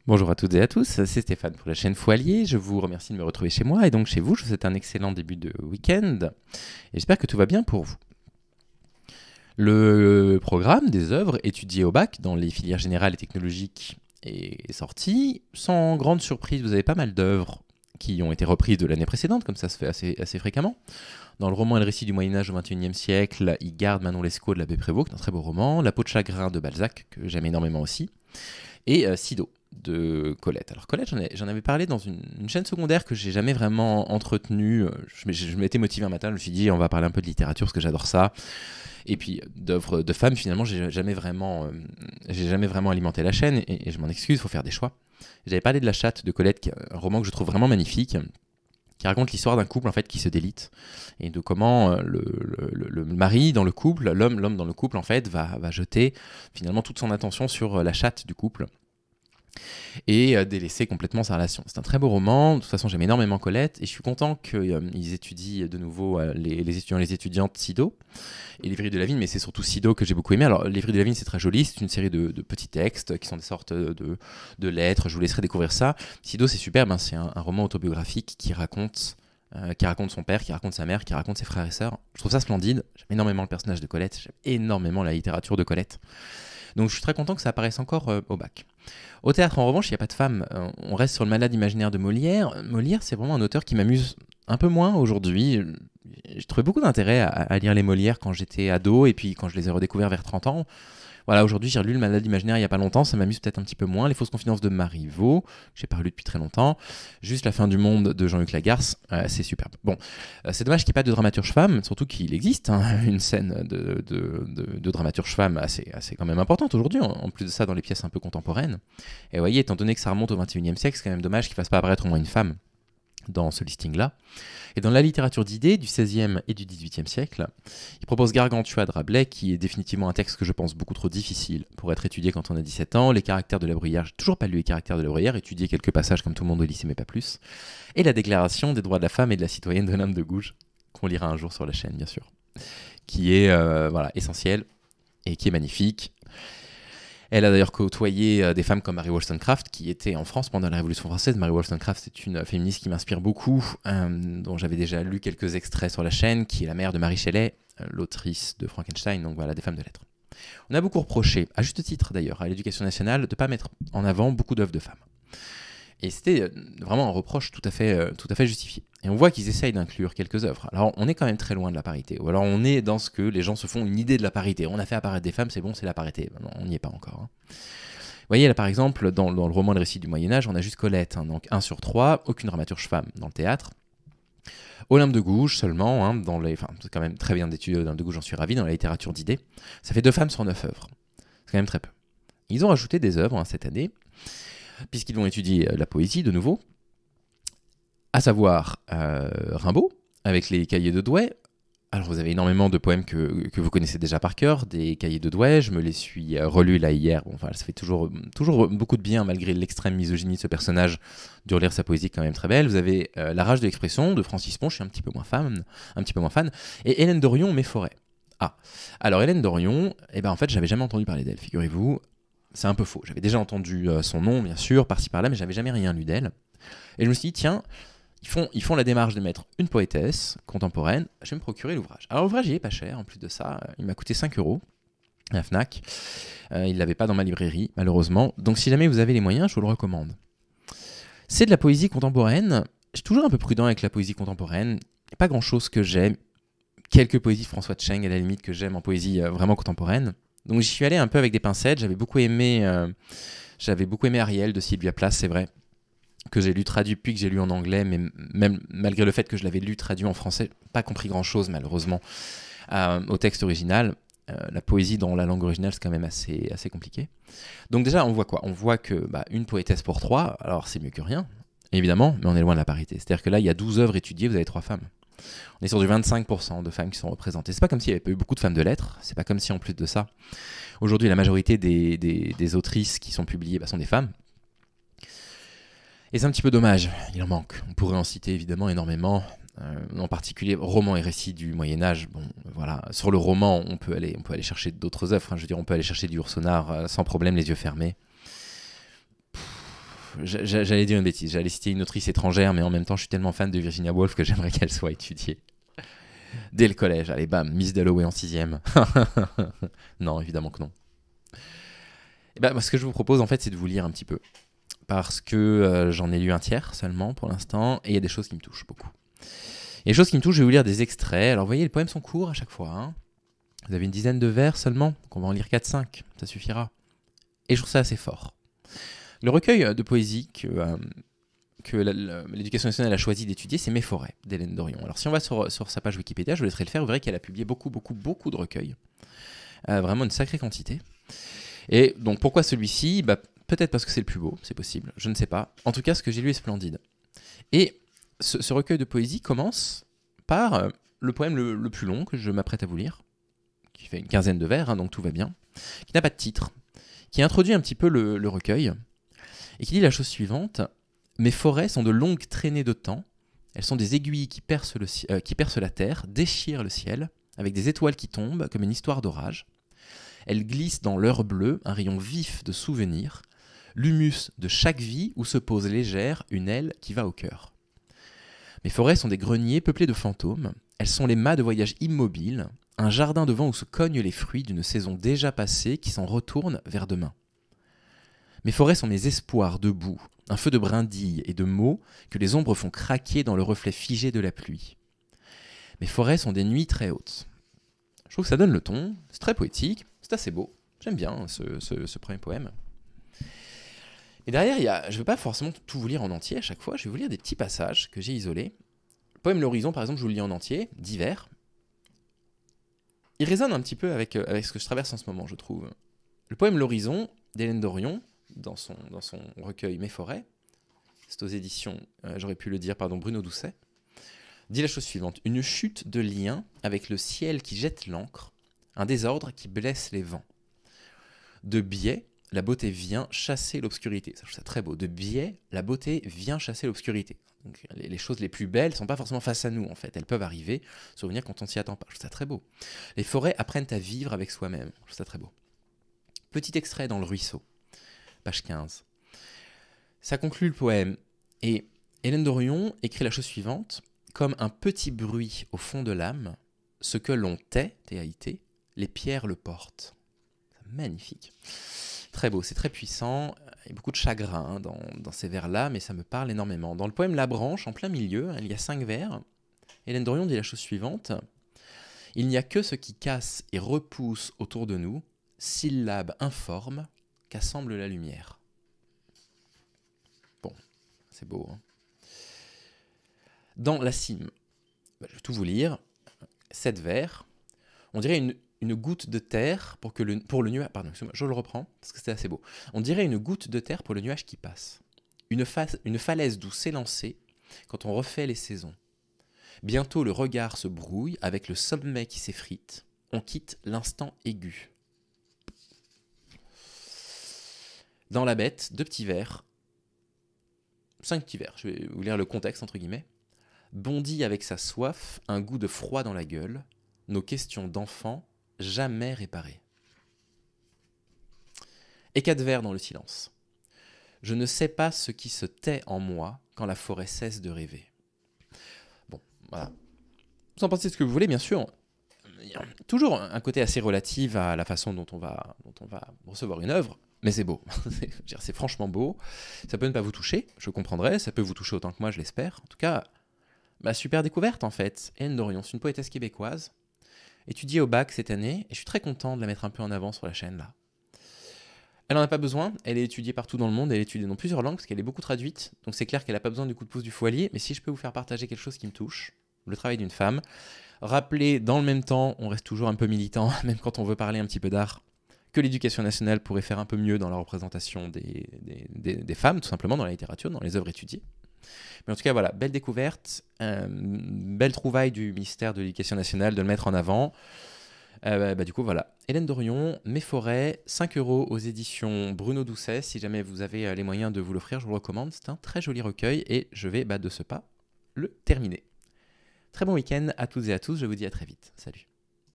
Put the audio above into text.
Bonjour à toutes et à tous, c'est Stéphane pour la chaîne Foilier. Je vous remercie de me retrouver chez moi et donc chez vous. Je vous souhaite un excellent début de week-end et j'espère que tout va bien pour vous. Le programme des œuvres étudiées au bac dans les filières générales et technologiques est sorti. Sans grande surprise, vous avez pas mal d'œuvres qui ont été reprises de l'année précédente, comme ça se fait assez fréquemment. Dans le roman et le récit du Moyen-Âge au XXIe siècle, il garde Manon Lescaut de l'abbé Prévost, qui est un très beau roman, La peau de chagrin de Balzac, que j'aime énormément aussi, et Sido de Colette. Alors Colette, j'en avais parlé dans une chaîne secondaire que j'ai jamais vraiment entretenue. Je m'étais motivé un matin, je me suis dit on va parler un peu de littérature parce que j'adore ça. Et puis d'œuvres de femmes, finalement, j'ai jamais vraiment alimenté la chaîne et je m'en excuse, il faut faire des choix. J'avais parlé de La chatte de Colette, qui est un roman que je trouve vraiment magnifique, qui raconte l'histoire d'un couple en fait qui se délite et de comment le mari dans le couple, l'homme dans le couple en fait va jeter finalement toute son attention sur la chatte du couple et délaisser complètement sa relation. C'est un très beau roman, de toute façon j'aime énormément Colette et je suis content qu'ils étudient de nouveau les étudiants et les étudiantes Sido et Lévry de la Vigne, mais c'est surtout Sido que j'ai beaucoup aimé. Alors Lévry de la Vigne c'est très joli, c'est une série de petits textes qui sont des sortes de lettres, je vous laisserai découvrir ça. Sido c'est superbe, hein, c'est un roman autobiographique qui raconte son père, qui raconte sa mère, qui raconte ses frères et sœurs. Je trouve ça splendide, j'aime énormément le personnage de Colette, j'aime énormément la littérature de Colette. Donc je suis très content que ça apparaisse encore au bac. Au théâtre, en revanche, il n'y a pas de femmes. On reste sur le malade imaginaire de Molière. Molière, c'est vraiment un auteur qui m'amuse un peu moins aujourd'hui. J'ai trouvé beaucoup d'intérêt à lire les Molières quand j'étais ado et puis quand je les ai redécouverts vers 30 ans. Voilà, aujourd'hui, j'ai relu Le malade imaginaire il n'y a pas longtemps, ça m'amuse peut-être un petit peu moins. Les fausses confidences de Marivaux, que j'ai pas relu depuis très longtemps. Juste La fin du monde de Jean-Luc Lagarce, c'est superbe. Bon, c'est dommage qu'il n'y ait pas de dramaturge femme, surtout qu'il existe une scène de dramaturge femme assez quand même importante aujourd'hui, en plus de ça dans les pièces un peu contemporaines. Et vous voyez, étant donné que ça remonte au XXIe siècle, c'est quand même dommage qu'il ne fasse pas apparaître au moins une femme dans ce listing-là. Et dans la littérature d'idées du XVIe et du XVIIIe siècle, il propose Gargantua de Rabelais, qui est définitivement un texte que je pense beaucoup trop difficile pour être étudié quand on a 17 ans. Les caractères de la Bruyère, j'ai toujours pas lu les caractères de la Bruyère, étudié quelques passages comme tout le monde au lycée, mais pas plus. Et la Déclaration des droits de la femme et de la citoyenne de l'âme de Gouges, qu'on lira un jour sur la chaîne, bien sûr, qui est essentiel et qui est magnifique. Elle a d'ailleurs côtoyé des femmes comme Mary Wollstonecraft, qui était en France pendant la Révolution française. Mary Wollstonecraft, c'est une féministe qui m'inspire beaucoup, dont j'avais déjà lu quelques extraits sur la chaîne, qui est la mère de Mary Shelley, l'autrice de Frankenstein, donc voilà, des femmes de lettres. On a beaucoup reproché, à juste titre d'ailleurs, à l'Éducation nationale de ne pas mettre en avant beaucoup d'œuvres de femmes. Et c'était vraiment un reproche tout à fait justifié. Et on voit qu'ils essayent d'inclure quelques œuvres. Alors on est quand même très loin de la parité. Ou alors on est dans ce que les gens se font une idée de la parité. On a fait apparaître des femmes, c'est bon, c'est la parité. Non, on n'y est pas encore. Hein. Vous voyez là par exemple, dans le roman Le récit du Moyen-Âge, on a juste Colette. Hein, donc 1 sur 3, aucune dramaturge femme dans le théâtre. Olympe de Gouges seulement, hein, c'est quand même très bien d'étudier Olympe de Gouges, j'en suis ravi, dans la littérature d'idées. Ça fait 2 femmes sur 9 œuvres. C'est quand même très peu. Ils ont rajouté des œuvres cette année, puisqu'ils vont étudier la poésie de nouveau, à savoir Rimbaud, avec les cahiers de Douai. Alors vous avez énormément de poèmes que vous connaissez déjà par cœur, des cahiers de Douai, je me les suis relus là hier, bon, enfin, ça fait toujours beaucoup de bien malgré l'extrême misogynie de ce personnage, de relire sa poésie quand même très belle. Vous avez La rage de l'expression de Francis Pons, je suis un petit peu moins fan, et Hélène Dorion, Mes forêts. Ah, alors Hélène Dorion, en fait j'avais jamais entendu parler d'elle, figurez-vous. C'est un peu faux. J'avais déjà entendu son nom, bien sûr, par-ci par-là, mais j'avais jamais rien lu d'elle. Et je me suis dit, tiens, ils font la démarche de mettre une poétesse contemporaine, je vais me procurer l'ouvrage. Alors l'ouvrage, il est pas cher, en plus de ça, il m'a coûté 5 € à la Fnac. Il l'avait pas dans ma librairie, malheureusement. Donc si jamais vous avez les moyens, je vous le recommande. C'est de la poésie contemporaine. Je suis toujours un peu prudent avec la poésie contemporaine. Il n'y a pas grand-chose que j'aime. Quelques poésies de François Tcheng, à la limite, que j'aime en poésie vraiment contemporaine. Donc j'y suis allé un peu avec des pincettes, j'avais beaucoup aimé Ariel de Sylvia Plath, c'est vrai, que j'ai lu traduit puis que j'ai lu en anglais, mais même malgré le fait que je l'avais lu traduit en français, pas compris grand-chose malheureusement au texte original. La poésie dans la langue originale, c'est quand même assez compliqué. Donc déjà, on voit quoi ? On voit que une poétesse pour 3, alors c'est mieux que rien, évidemment, mais on est loin de la parité. C'est-à-dire que là, il y a 12 œuvres étudiées, vous avez 3 femmes. On est sur du 25% de femmes qui sont représentées. C'est pas comme s'il n'y avait pas eu beaucoup de femmes de lettres. C'est pas comme si en plus de ça, aujourd'hui la majorité des autrices qui sont publiées sont des femmes. Et c'est un petit peu dommage, il en manque. On pourrait en citer évidemment énormément, en particulier romans et récits du Moyen-Âge. Bon, voilà. Sur le roman, on peut aller chercher d'autres œuvres. Je veux dire, on peut aller chercher du Yourcenar sans problème, les yeux fermés. J'allais dire une bêtise, j'allais citer une autrice étrangère, mais en même temps, je suis tellement fan de Virginia Woolf que j'aimerais qu'elle soit étudiée. Dès le collège, allez bam, Miss Dalloway en 6e. Non, évidemment que non. Et ben, ce que je vous propose, en fait, c'est de vous lire un petit peu. Parce que j'en ai lu un tiers seulement pour l'instant, et il y a des choses qui me touchent beaucoup. Il y a des choses qui me touchent, je vais vous lire des extraits. Alors, vous voyez, les poèmes sont courts à chaque fois. Hein. Vous avez une dizaine de vers seulement, donc on va en lire 4-5, ça suffira. Et je trouve ça assez fort. Le recueil de poésie que l'éducation nationale a choisi d'étudier, c'est Mes forêts d'Hélène Dorion. Alors si on va sur sa page Wikipédia, je vous laisserai le faire, vous verrez qu'elle a publié beaucoup de recueils. Vraiment une sacrée quantité. Et donc pourquoi celui-ci ? Peut-être parce que c'est le plus beau, c'est possible, je ne sais pas. En tout cas, ce que j'ai lu est splendide. Et ce recueil de poésie commence par le poème le plus long que je m'apprête à vous lire, qui fait une quinzaine de vers, hein, donc tout va bien, qui n'a pas de titre, qui introduit un petit peu le recueil, et qui dit la chose suivante. Mes forêts sont de longues traînées de temps, elles sont des aiguilles qui percent la terre, déchirent le ciel, avec des étoiles qui tombent, comme une histoire d'orage. Elles glissent dans l'heure bleue, un rayon vif de souvenirs, l'humus de chaque vie où se pose légère une aile qui va au cœur. Mes forêts sont des greniers peuplés de fantômes, elles sont les mâts de voyage immobiles, un jardin devant où se cognent les fruits d'une saison déjà passée qui s'en retourne vers demain. Mes forêts sont mes espoirs debout, un feu de brindilles et de mots que les ombres font craquer dans le reflet figé de la pluie. Mes forêts sont des nuits très hautes. Je trouve que ça donne le ton, c'est très poétique, c'est assez beau. J'aime bien ce premier poème. Et derrière, je ne vais pas forcément tout vous lire en entier à chaque fois, je vais vous lire des petits passages que j'ai isolés. Le poème L'Horizon, par exemple, je vous le lis en entier, 10 vers. Il résonne un petit peu avec ce que je traverse en ce moment, je trouve. Le poème L'Horizon d'Hélène Dorion, dans son recueil Mes forêts, c'est aux éditions, j'aurais pu le dire, Bruno Doucet, dit la chose suivante. Une chute de lien avec le ciel qui jette l'encre, un désordre qui blesse les vents. De biais, la beauté vient chasser l'obscurité. Ça, je trouve ça très beau. De biais, la beauté vient chasser l'obscurité. Donc, les choses les plus belles ne sont pas forcément face à nous, en fait. Elles peuvent arriver, survenir quand on s'y attend pas. Je trouve ça très beau. Les forêts apprennent à vivre avec soi-même. Je trouve ça très beau. Petit extrait dans Le Ruisseau, page 15. Ça conclut le poème. Et Hélène Dorion écrit la chose suivante. Comme un petit bruit au fond de l'âme, ce que l'on tait, T-A-I-T, les pierres le portent. C'est magnifique. Très beau, c'est très puissant. Il y a beaucoup de chagrin dans ces vers-là, mais ça me parle énormément. Dans le poème La Branche, en plein milieu, il y a 5 vers. Hélène Dorion dit la chose suivante. Il n'y a que ce qui casse et repousse autour de nous, syllabes informes qu'assemble la lumière. Bon, c'est beau, hein. Dans La Cime, je vais tout vous lire, 7 vers. On dirait une goutte de terre pour le nuage. Pardon, je le reprends parce que c'est assez beau. On dirait une goutte de terre pour le nuage qui passe. Une falaise d'où s'élancer quand on refait les saisons. Bientôt le regard se brouille avec le sommet qui s'effrite. On quitte l'instant aigu. Dans La Bête, 2 petits vers. 5 petits vers. Je vais vous lire le contexte entre guillemets. Bondit avec sa soif, un goût de froid dans la gueule, nos questions d'enfants jamais réparées. Et 4 vers dans Le Silence. Je ne sais pas ce qui se tait en moi quand la forêt cesse de rêver. Bon, voilà. Vous en pensez ce que vous voulez, bien sûr. Il y a toujours un côté assez relatif à la façon dont on va recevoir une œuvre, mais c'est beau. C'est franchement beau. Ça peut ne pas vous toucher, je comprendrai. Ça peut vous toucher autant que moi, je l'espère. En tout cas, super découverte en fait. Hélène Dorion, c'est une poétesse québécoise, étudiée au bac cette année, et je suis très content de la mettre un peu en avant sur la chaîne là. Elle n'en a pas besoin, elle est étudiée partout dans le monde, elle est étudiée dans plusieurs langues, parce qu'elle est beaucoup traduite, donc c'est clair qu'elle n'a pas besoin du coup de pouce du foilier, mais si je peux vous faire partager quelque chose qui me touche, le travail d'une femme, rappelez dans le même temps, on reste toujours un peu militant, même quand on veut parler un petit peu d'art, que l'éducation nationale pourrait faire un peu mieux dans la représentation des femmes, tout simplement dans la littérature, dans les œuvres étudiées. Mais en tout cas, voilà, belle découverte, belle trouvaille du ministère de l'Éducation nationale de le mettre en avant. Du coup, voilà. Hélène Dorion, Mes forêts, 5 € aux éditions Bruno Doucet. Si jamais vous avez les moyens de vous l'offrir, je vous le recommande. C'est un très joli recueil et je vais, de ce pas, le terminer. Très bon week-end à toutes et à tous. Je vous dis à très vite. Salut.